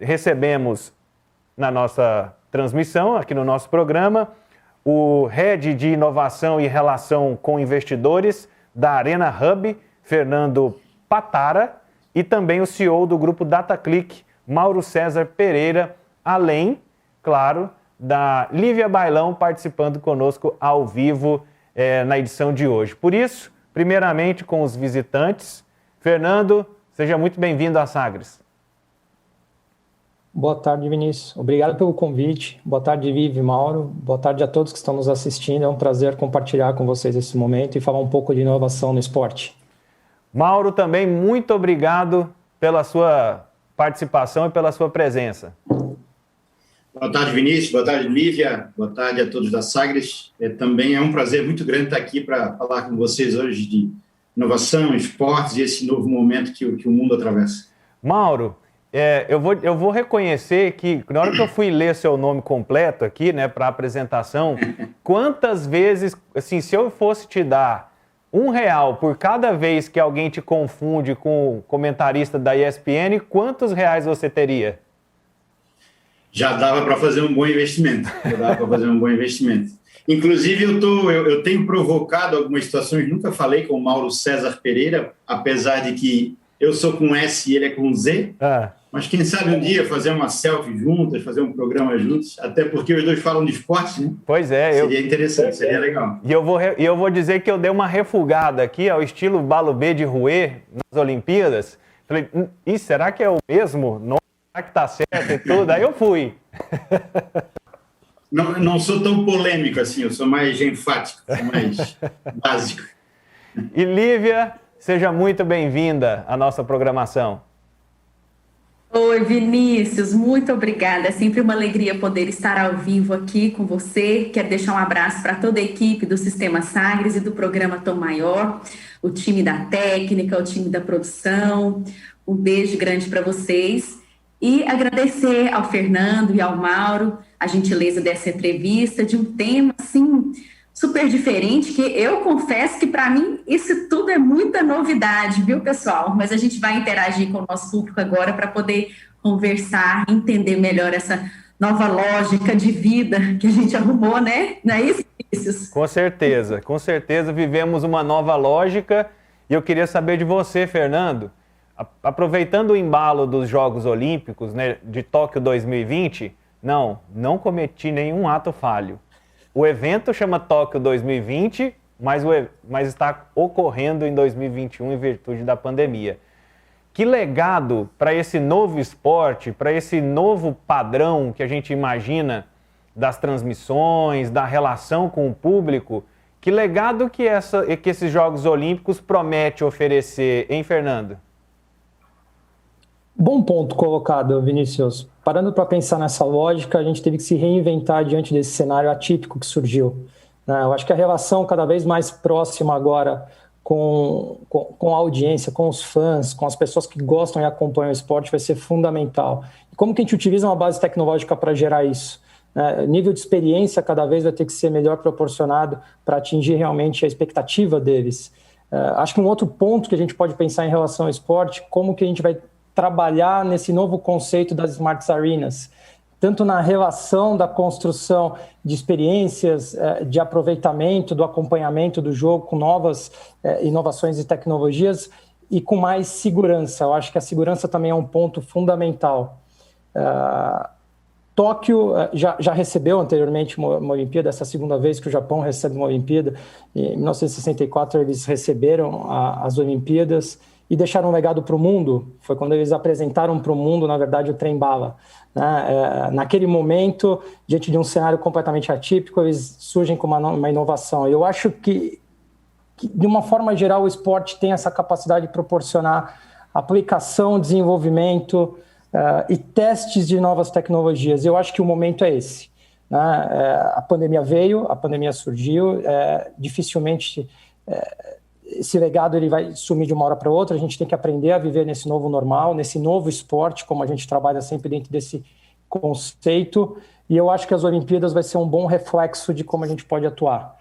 recebemos na nossa transmissão, aqui no nosso programa, o Head de Inovação e Relação com Investidores da Arena Hub, Fernando Patara, e também o CEO do grupo DataClick, Mauro César Pereira, além, claro, da Lívia Bailão participando conosco ao vivo na edição de hoje. Por isso, primeiramente com os visitantes, Fernando, seja muito bem-vindo à Sagres. Boa tarde, Vinícius. Obrigado pelo convite. Boa tarde, Vivi e Mauro. Boa tarde a todos que estão nos assistindo. É um prazer compartilhar com vocês esse momento e falar um pouco de inovação no esporte. Mauro, também muito obrigado pela sua participação e pela sua presença. Boa tarde, Vinícius. Boa tarde, Lívia. Boa tarde a todos da Sagres. Também é um prazer muito grande estar aqui para falar com vocês hoje de inovação, esportes e esse novo momento que o mundo atravessa. Mauro, eu vou reconhecer que na hora que eu fui ler seu nome completo aqui, né, para a apresentação, quantas vezes, assim, se eu fosse te dar R$1 por cada vez que alguém te confunde com o comentarista da ESPN, quantos reais você teria? Já dava para fazer um bom investimento. Inclusive, eu tenho provocado algumas situações, nunca falei com o Mauro César Pereira, apesar de que eu sou com S e ele é com Z, mas quem sabe um dia fazer uma selfie juntas, fazer um programa juntos, até porque os dois falam de esporte, né? Pois é. Seria interessante, seria legal. E eu vou dizer que eu dei uma refugada aqui, ao estilo Balubê de Rouet, nas Olimpíadas. Falei, será que é o mesmo nome? Será que tá certo e tudo? Aí eu fui. Não sou tão polêmico assim, eu sou mais enfático, sou mais básico. E Lívia, seja muito bem-vinda à nossa programação. Oi, Vinícius, muito obrigada. É sempre uma alegria poder estar ao vivo aqui com você. Quero deixar um abraço para toda a equipe do Sistema Sagres e do programa Tom Maior, o time da técnica, o time da produção. Um beijo grande para vocês. E agradecer ao Fernando e ao Mauro a gentileza dessa entrevista, de um tema, assim, super diferente, que eu confesso que, para mim, isso tudo é muita novidade, viu, pessoal? Mas a gente vai interagir com o nosso público agora para poder conversar, entender melhor essa nova lógica de vida que a gente arrumou, né? Não é isso, Vinícius? Com certeza vivemos uma nova lógica. E eu queria saber de você, Fernando, aproveitando o embalo dos Jogos Olímpicos, né, de Tóquio 2020, não cometi nenhum ato falho. O evento chama Tóquio 2020, mas está ocorrendo em 2021 em virtude da pandemia. Que legado para esse novo esporte, para esse novo padrão que a gente imagina das transmissões, da relação com o público, que legado que esses Jogos Olímpicos promete oferecer, hein, Fernando? Bom ponto colocado, Vinícius. Parando para pensar nessa lógica, a gente teve que se reinventar diante desse cenário atípico que surgiu. Eu acho que a relação cada vez mais próxima agora com a audiência, com os fãs, com as pessoas que gostam e acompanham o esporte vai ser fundamental. E como que a gente utiliza uma base tecnológica para gerar isso? O nível de experiência cada vez vai ter que ser melhor proporcionado para atingir realmente a expectativa deles. Acho que um outro ponto que a gente pode pensar em relação ao esporte, como que a gente vai trabalhar nesse novo conceito das Smart Arenas, tanto na relação da construção de experiências, de aproveitamento, do acompanhamento do jogo com novas inovações e tecnologias e com mais segurança. Eu acho que a segurança também é um ponto fundamental. Tóquio já recebeu anteriormente uma Olimpíada, essa segunda vez que o Japão recebe uma Olimpíada. Em 1964 eles receberam as Olimpíadas e deixaram um legado para o mundo. Foi quando eles apresentaram para o mundo, na verdade, o trem-bala. Naquele momento, diante de um cenário completamente atípico, eles surgem com uma inovação. Eu acho que, de uma forma geral, o esporte tem essa capacidade de proporcionar aplicação, desenvolvimento e testes de novas tecnologias. Eu acho que o momento é esse. A pandemia veio, a pandemia surgiu, dificilmente esse legado ele vai sumir de uma hora para outra. A gente tem que aprender a viver nesse novo normal, nesse novo esporte, como a gente trabalha sempre dentro desse conceito, e eu acho que as Olimpíadas vai ser um bom reflexo de como a gente pode atuar.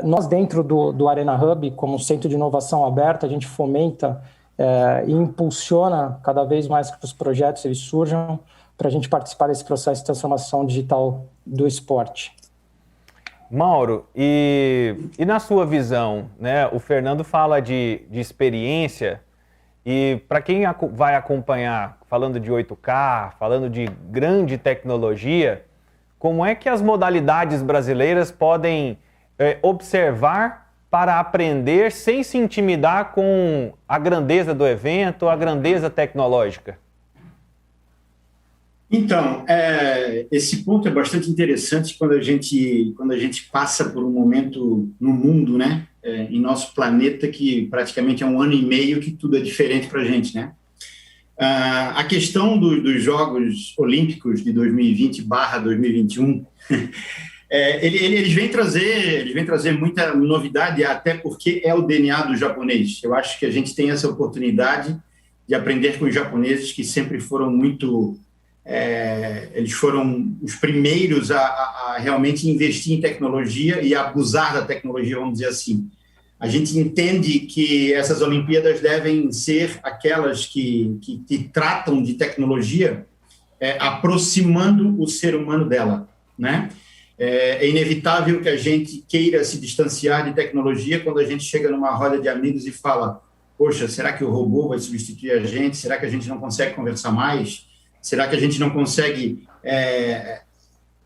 Nós, dentro do Arena Hub, como centro de inovação aberta, a gente fomenta e impulsiona cada vez mais que os projetos eles surjam para a gente participar desse processo de transformação digital do esporte. Mauro, e na sua visão, né, o Fernando fala de experiência, e para quem vai acompanhar, falando de 8K, falando de grande tecnologia, como é que as modalidades brasileiras podem observar para aprender sem se intimidar com a grandeza do evento, a grandeza tecnológica? Então, esse ponto é bastante interessante quando a gente passa por um momento no mundo, né, em nosso planeta, que praticamente é 1 ano e meio que tudo é diferente para a gente, né? A questão dos Jogos Olímpicos de 2020/2021, eles vêm trazer muita novidade, até porque é o DNA do japonês. Eu acho que a gente tem essa oportunidade de aprender com os japoneses, que sempre foram muito... eles foram os primeiros a realmente investir em tecnologia e abusar da tecnologia, vamos dizer assim. A gente entende que essas Olimpíadas devem ser aquelas que tratam de tecnologia aproximando o ser humano dela, né? É inevitável que a gente queira se distanciar de tecnologia quando a gente chega numa roda de amigos e fala: poxa, será que o robô vai substituir a gente? Será que a gente não consegue conversar mais? Será que a gente não consegue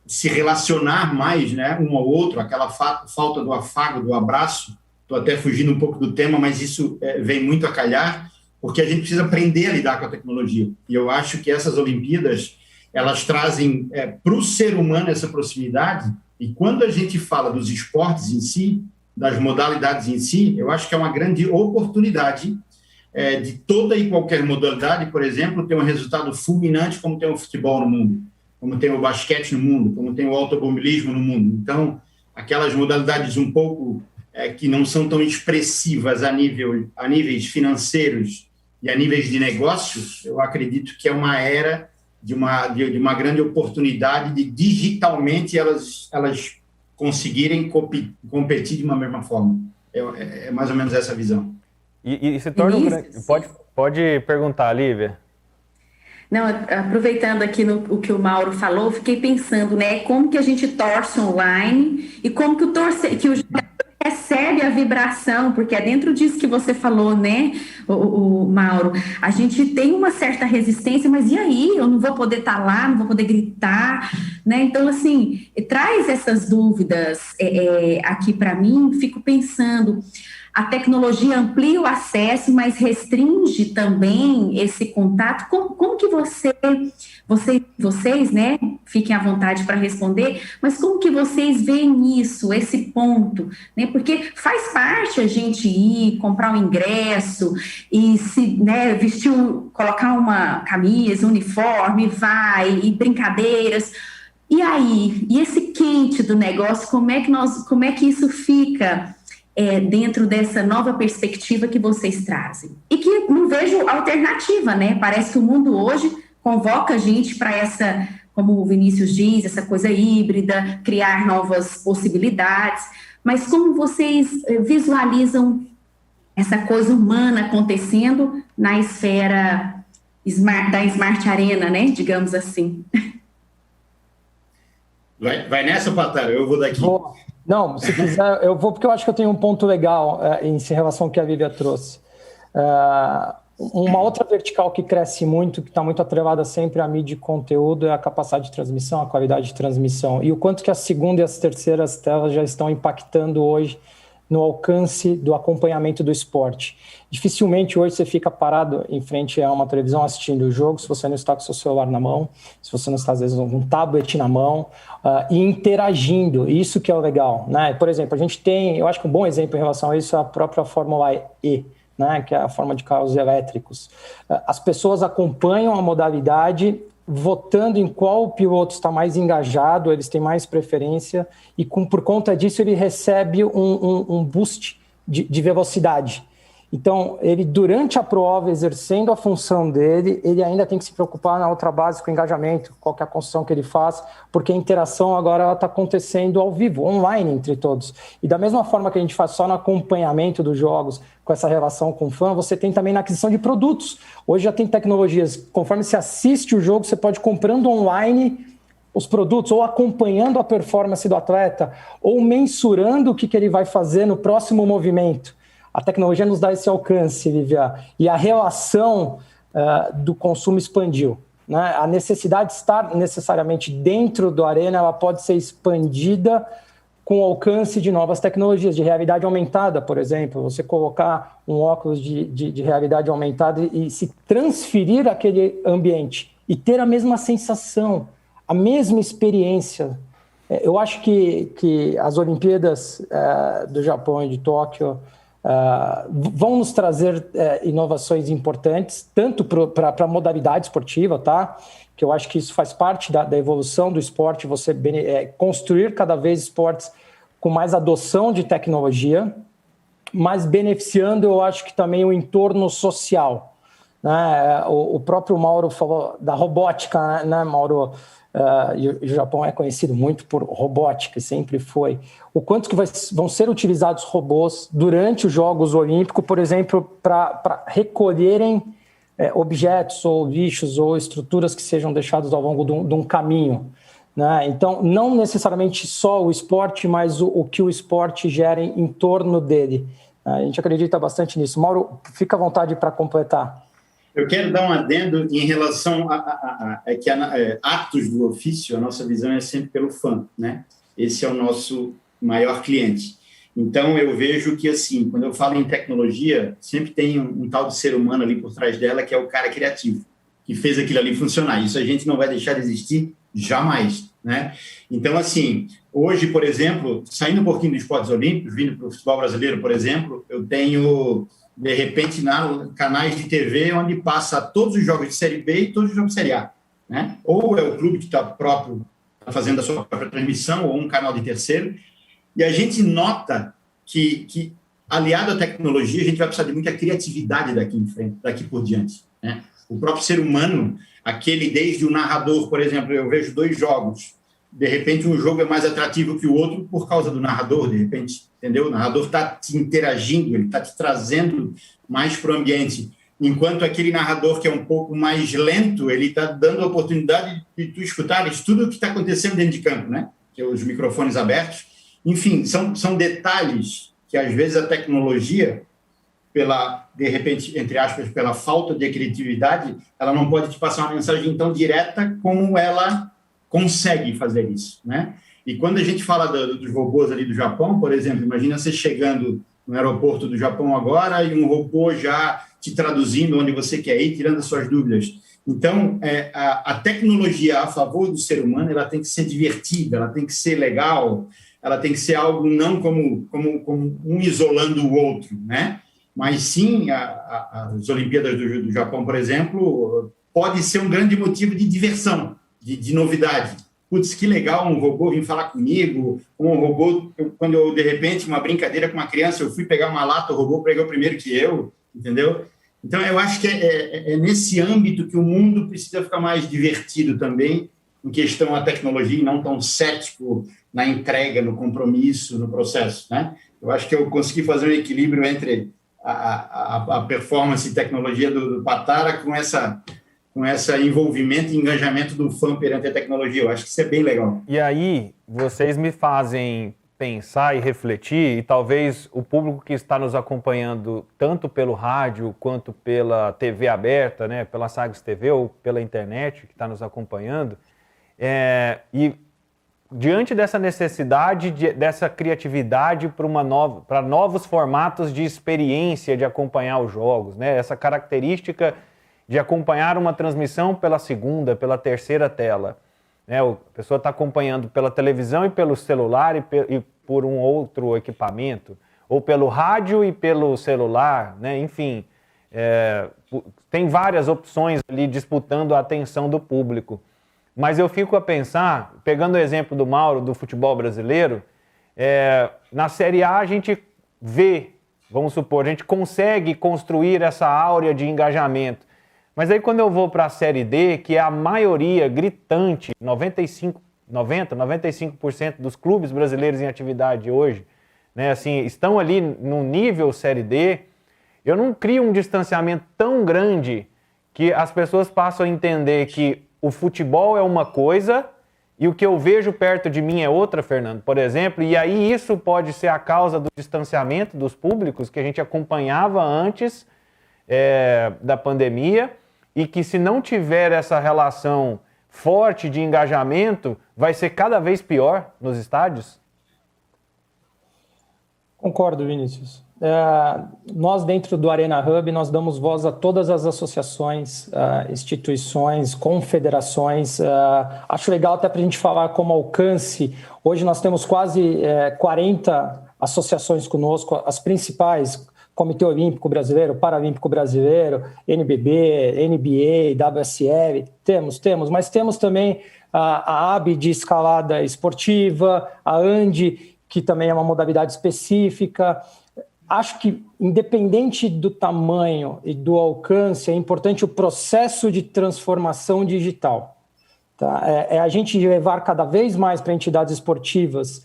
se relacionar mais, né, um ao outro? Aquela falta do afago, do abraço. Estou até fugindo um pouco do tema, mas isso vem muito a calhar, porque a gente precisa aprender a lidar com a tecnologia. E eu acho que essas Olimpíadas, elas trazem para o ser humano essa proximidade, e quando a gente fala dos esportes em si, das modalidades em si, eu acho que é uma grande oportunidade de toda e qualquer modalidade, por exemplo, ter um resultado fulminante, como tem o futebol no mundo, como tem o basquete no mundo, como tem o automobilismo no mundo. Então, aquelas modalidades um pouco que não são tão expressivas a níveis financeiros e a níveis de negócios, eu acredito que é uma era de uma grande oportunidade de digitalmente elas conseguirem competir de uma mesma forma. É mais ou menos essa visão. E se torna Pode perguntar, Lívia. Não, aproveitando aqui o que o Mauro falou, fiquei pensando, né, como que a gente torce online e como que o jogador recebe a vibração, porque é dentro disso que você falou, né, o Mauro, a gente tem uma certa resistência, mas e aí? Eu não vou poder estar lá, não vou poder gritar, né? Então, assim, traz essas dúvidas aqui para mim, fico pensando... A tecnologia amplia o acesso, mas restringe também esse contato. Como que vocês, né, fiquem à vontade para responder, mas como que vocês veem isso, esse ponto, né? Porque faz parte a gente ir, comprar um ingresso e se, né, vestir, colocar uma camisa, um uniforme, e brincadeiras. E aí, e esse quente do negócio, como é que isso fica? Dentro dessa nova perspectiva que vocês trazem. E que não vejo alternativa, né? Parece que o mundo hoje convoca a gente para essa, como o Vinícius diz, essa coisa híbrida, criar novas possibilidades. Mas como vocês visualizam essa coisa humana acontecendo na esfera da Smart Arena, né? Digamos assim. Vai nessa, Patara, eu vou daqui. Não, se quiser, eu vou, porque eu acho que eu tenho um ponto legal em relação ao que a Lívia trouxe. Uma outra vertical que cresce muito, que está muito atrelada sempre à mídia e conteúdo, é a capacidade de transmissão, a qualidade de transmissão. E o quanto que a segunda e as terceiras telas já estão impactando hoje no alcance do acompanhamento do esporte. Dificilmente hoje você fica parado em frente a uma televisão assistindo o jogo se você não está com o seu celular na mão, se você não está, às vezes, com um tablet na mão, e interagindo. Isso que é o legal, né? Por exemplo, a gente tem, eu acho que um bom exemplo em relação a isso é a própria Fórmula E, né? Que é a forma de carros elétricos. As pessoas acompanham a modalidade votando em qual piloto está mais engajado, eles têm mais preferência, e por conta disso ele recebe um boost de velocidade. Então, ele, durante a prova, exercendo a função dele, ele ainda tem que se preocupar na outra base com o engajamento, qual que é a construção que ele faz, porque a interação agora está acontecendo ao vivo, online entre todos. E da mesma forma que a gente faz só no acompanhamento dos jogos, com essa relação com o fã, você tem também na aquisição de produtos. Hoje já tem tecnologias, conforme você assiste o jogo, você pode ir comprando online os produtos, ou acompanhando a performance do atleta, ou mensurando o que ele vai fazer no próximo movimento. A tecnologia nos dá esse alcance, Lívia, e a relação do consumo expandiu, né? A necessidade de estar necessariamente dentro do Arena, ela pode ser expandida com o alcance de novas tecnologias, de realidade aumentada, por exemplo. Você colocar um óculos de realidade aumentada e se transferir àquele ambiente e ter a mesma sensação, a mesma experiência. Eu acho que as Olimpíadas do Japão e de Tóquio vão nos trazer inovações importantes, tanto para a modalidade esportiva, tá? Que eu acho que isso faz parte da evolução do esporte, você construir cada vez esportes com mais adoção de tecnologia, mas beneficiando, eu acho que também o entorno social, né? O próprio Mauro falou da robótica, né, Mauro? E o Japão é conhecido muito por robótica, sempre foi. O quanto que vão ser utilizados robôs durante os Jogos Olímpicos, por exemplo, para recolherem objetos ou lixos ou estruturas que sejam deixadas ao longo de um caminho, né? Então, não necessariamente só o esporte, mas o que o esporte gera em torno dele. A gente acredita bastante nisso. Mauro, fica à vontade para completar. Eu quero dar um adendo em relação que atos do ofício, a nossa visão é sempre pelo fã, né? Esse é o nosso maior cliente. Então, eu vejo que, assim, quando eu falo em tecnologia, sempre tem um tal de ser humano ali por trás dela, que é o cara criativo, que fez aquilo ali funcionar. Isso a gente não vai deixar de existir jamais, né? Então, assim, hoje, por exemplo, saindo um pouquinho dos esportes olímpicos, vindo para o futebol brasileiro, por exemplo, eu tenho, de repente, canais de TV onde passa todos os jogos de Série B e todos os jogos de Série A, né? Ou é o clube que está fazendo a sua própria transmissão, ou um canal de terceiro. E a gente nota que aliado à tecnologia, a gente vai precisar de muita criatividade daqui em frente, daqui por diante, né? O próprio ser humano, desde o narrador, por exemplo, eu vejo 2 jogos, de repente um jogo é mais atrativo que o outro por causa do narrador, de repente, entendeu? O narrador está te interagindo, ele está te trazendo mais para o ambiente, enquanto aquele narrador que é um pouco mais lento, ele está dando a oportunidade de tu escutares tudo o que está acontecendo dentro de campo, né? Que é os microfones abertos. Enfim, são detalhes que, às vezes, a tecnologia, de repente, entre aspas, pela falta de criatividade, ela não pode te passar uma mensagem tão direta como ela consegue fazer isso, né? E quando a gente fala dos robôs ali do Japão, por exemplo, imagina você chegando no aeroporto do Japão agora e um robô já te traduzindo onde você quer ir, tirando as suas dúvidas. Então, a tecnologia a favor do ser humano, ela tem que ser divertida, ela tem que ser legal, ela tem que ser algo não como um isolando o outro, né? Mas sim, as Olimpíadas do Japão, por exemplo, pode ser um grande motivo de diversão, de novidade. Putz, que legal, um robô vir falar comigo, um robô, quando eu, de repente, uma brincadeira com uma criança, eu fui pegar uma lata, o robô pegou primeiro que eu, entendeu? Então, eu acho que é nesse âmbito que o mundo precisa ficar mais divertido também, em questão à tecnologia, e não tão cético na entrega, no compromisso, no processo, né? Eu acho que eu consegui fazer um equilíbrio entre a performance e tecnologia do Patara com esse envolvimento e engajamento do fã perante a tecnologia. Eu acho que isso é bem legal. E aí, vocês me fazem pensar e refletir, e talvez o público que está nos acompanhando, tanto pelo rádio quanto pela TV aberta, né, pela Sagres TV ou pela internet, que está nos acompanhando, e diante dessa necessidade, dessa criatividade para novos formatos de experiência de acompanhar os jogos, né? Essa característica de acompanhar uma transmissão pela segunda, pela terceira tela, né? A pessoa está acompanhando pela televisão e pelo celular e por um outro equipamento, ou pelo rádio e pelo celular, né? Enfim, tem várias opções ali disputando a atenção do público. Mas eu fico a pensar, pegando o exemplo do Mauro, do futebol brasileiro, na Série A a gente vê vamos supor, a gente consegue construir essa áurea de engajamento. Mas aí quando eu vou para a Série D, que é a maioria gritante, 95% dos clubes brasileiros em atividade hoje, né, assim, estão ali no nível Série D, eu não crio um distanciamento tão grande que as pessoas passam a entender que o futebol é uma coisa e o que eu vejo perto de mim é outra, Fernando, por exemplo, e aí isso pode ser a causa do distanciamento dos públicos que a gente acompanhava antes da pandemia, e que se não tiver essa relação forte de engajamento, vai ser cada vez pior nos estádios? Concordo, Vinícius. Nós, dentro do Arena Hub, nós damos voz a todas as associações, instituições, confederações. Acho legal até para a gente falar como alcance. Hoje nós temos quase 40 associações conosco, as principais: Comitê Olímpico Brasileiro, Paralímpico Brasileiro, NBB, NBA, WSL. Temos, mas temos também a AB de escalada esportiva, a ANDI, que também é uma modalidade específica. Acho que, independente do tamanho e do alcance, é importante o processo de transformação digital. Tá? É a gente levar cada vez mais para entidades esportivas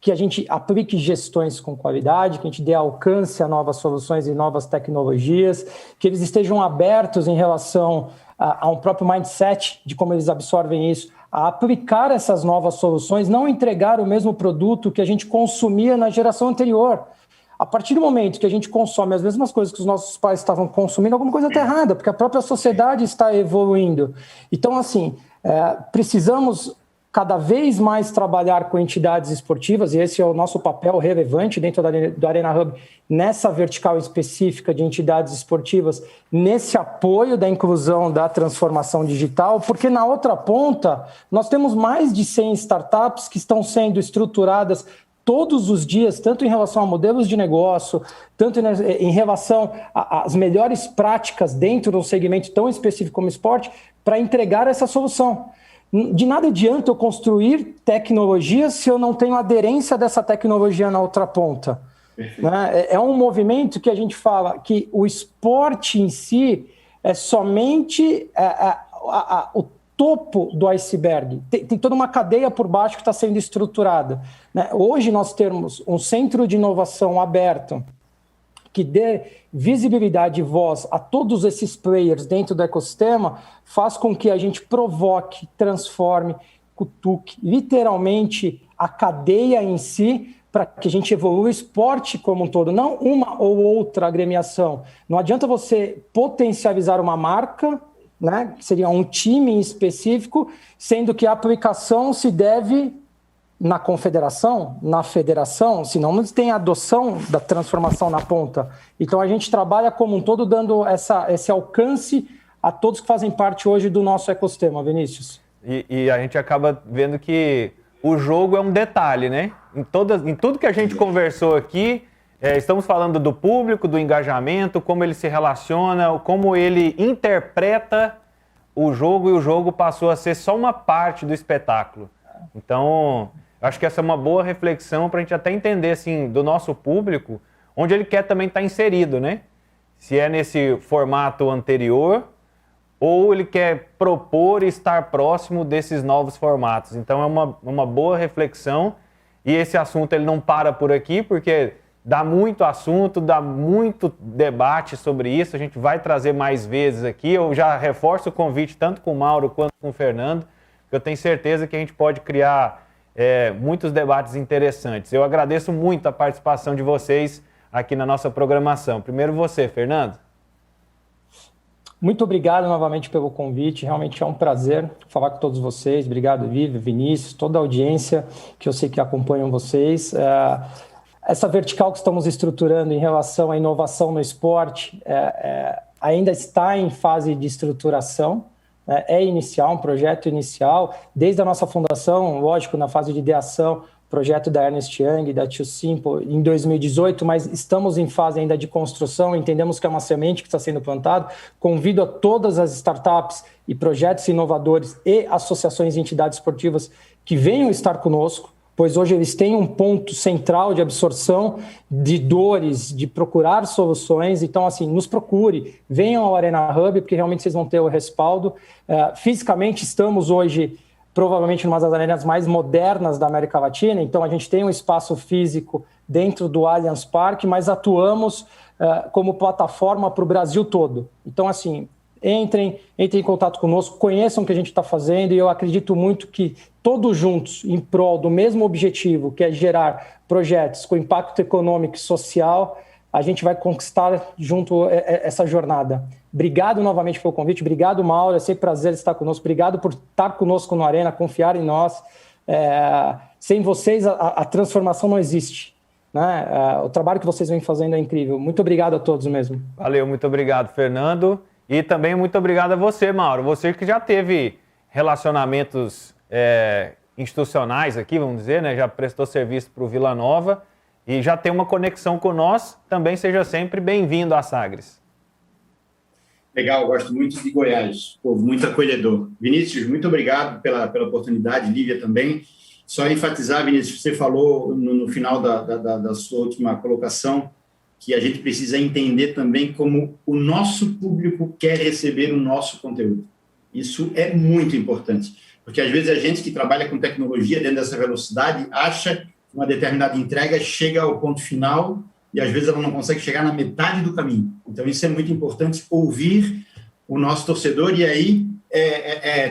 que a gente aplique gestões com qualidade, que a gente dê alcance a novas soluções e novas tecnologias, que eles estejam abertos em relação a um próprio mindset de como eles absorvem isso, a aplicar essas novas soluções, não entregar o mesmo produto que a gente consumia na geração anterior. A partir do momento que a gente consome as mesmas coisas que os nossos pais estavam consumindo, alguma coisa está errada, porque a própria sociedade está evoluindo. Então, assim, precisamos cada vez mais trabalhar com entidades esportivas, e esse é o nosso papel relevante dentro do Arena Hub, nessa vertical específica de entidades esportivas, nesse apoio da inclusão da transformação digital, porque na outra ponta nós temos mais de 100 startups que estão sendo estruturadas todos os dias, tanto em relação a modelos de negócio, tanto em relação às melhores práticas dentro de um segmento tão específico como esporte, para entregar essa solução. De nada adianta eu construir tecnologia se eu não tenho aderência dessa tecnologia na outra ponta. Né? É um movimento que a gente fala que o esporte em si é somente o topo do iceberg. Tem toda uma cadeia por baixo que está sendo estruturada. Né? Hoje nós temos um centro de inovação aberto que dê visibilidade e voz a todos esses players dentro do ecossistema, faz com que a gente provoque, transforme, cutuque literalmente a cadeia em si, para que a gente evolua o esporte como um todo, não uma ou outra agremiação. Não adianta você potencializar uma marca, né, que seria um time em específico, sendo que a aplicação se deve na confederação, na federação, senão não tem adoção da transformação na ponta. Então a gente trabalha como um todo dando esse alcance a todos que fazem parte hoje do nosso ecossistema, Vinícius. E a gente acaba vendo que o jogo é um detalhe, né? Em tudo que a gente conversou aqui, estamos falando do público, do engajamento, como ele se relaciona, como ele interpreta o jogo, e o jogo passou a ser só uma parte do espetáculo. Então, acho que essa é uma boa reflexão para a gente até entender, assim, do nosso público, onde ele quer também estar inserido, né? Se é nesse formato anterior, ou ele quer propor estar próximo desses novos formatos. Então é uma boa reflexão, e esse assunto ele não para por aqui, porque dá muito assunto, dá muito debate sobre isso, a gente vai trazer mais vezes aqui. Eu já reforço o convite tanto com o Mauro quanto com o Fernando, porque eu tenho certeza que a gente pode criar muitos debates interessantes. Eu agradeço muito a participação de vocês aqui na nossa programação. Primeiro você, Fernando. Muito obrigado novamente pelo convite, realmente é um prazer falar com todos vocês. Obrigado, Vivi, Vinícius, toda a audiência que eu sei que acompanham vocês. Essa vertical que estamos estruturando em relação à inovação no esporte ainda está em fase de estruturação, é inicial, um projeto inicial, desde a nossa fundação, lógico, na fase de ideação, projeto da Ernst Young, da Too Simple, em 2018, mas estamos em fase ainda de construção, entendemos que é uma semente que está sendo plantada. Convido a todas as startups e projetos inovadores e associações e entidades esportivas que venham estar conosco, pois hoje eles têm um ponto central de absorção de dores, de procurar soluções. Então, assim, nos procure, venham ao Arena Hub, porque realmente vocês vão ter o respaldo. Fisicamente, estamos hoje provavelmente uma das arenas mais modernas da América Latina, então a gente tem um espaço físico dentro do Allianz Parque, mas atuamos como plataforma para o Brasil todo. Então, assim, entrem em contato conosco, conheçam o que a gente está fazendo, e eu acredito muito que todos juntos, em prol do mesmo objetivo, que é gerar projetos com impacto econômico e social, a gente vai conquistar junto essa jornada. Obrigado novamente pelo convite, obrigado, Mauro, é sempre prazer estar conosco, obrigado por estar conosco no Arena, confiar em nós. Sem vocês, a transformação não existe. Né? O trabalho que vocês vêm fazendo é incrível. Muito obrigado a todos mesmo. Valeu, muito obrigado, Fernando. E também muito obrigado a você, Mauro. Você que já teve relacionamentos institucionais aqui, vamos dizer, né? Já prestou serviço para o Vila Nova e já tem uma conexão com nós. Também seja sempre bem-vindo à Sagres. Legal, gosto muito de Goiás, povo muito acolhedor. Vinícius, muito obrigado pela oportunidade, Lívia também. Só enfatizar, Vinícius, você falou no final da sua última colocação, que a gente precisa entender também como o nosso público quer receber o nosso conteúdo. Isso é muito importante, porque às vezes a gente que trabalha com tecnologia dentro dessa velocidade acha que uma determinada entrega chega ao ponto final e às vezes ela não consegue chegar na metade do caminho. Então isso é muito importante, ouvir o nosso torcedor, e aí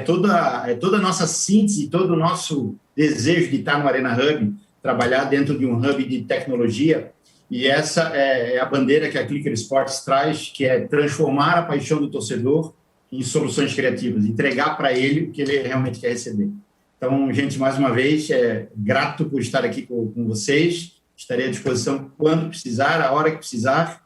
toda a nossa síntese, todo o nosso desejo de estar no Arena Hub, trabalhar dentro de um hub de tecnologia. E essa é a bandeira que a Clicker Sports traz, que é transformar a paixão do torcedor em soluções criativas, entregar para ele o que ele realmente quer receber. Então, gente, mais uma vez, grato por estar aqui com vocês. Estarei à disposição quando precisar, a hora que precisar.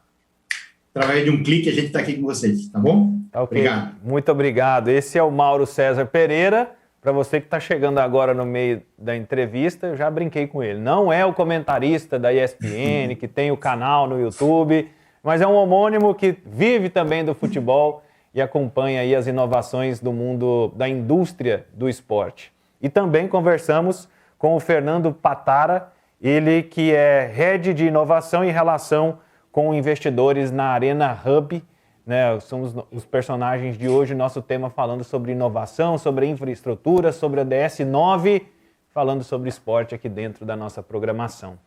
Através de um clique, a gente está aqui com vocês, tá bom? Okay. Obrigado. Muito obrigado. Esse é o Mauro César Pereira. Para você que está chegando agora no meio da entrevista, eu já brinquei com ele. Não é o comentarista da ESPN, que tem o canal no YouTube, mas é um homônimo que vive também do futebol e acompanha aí as inovações do mundo da indústria do esporte. E também conversamos com o Fernando Patara, ele que é Head de Inovação e Relação com Investidores na Arena Hub. Né, somos os personagens de hoje, nosso tema falando sobre inovação, sobre infraestrutura, sobre a DS9, falando sobre esporte aqui dentro da nossa programação.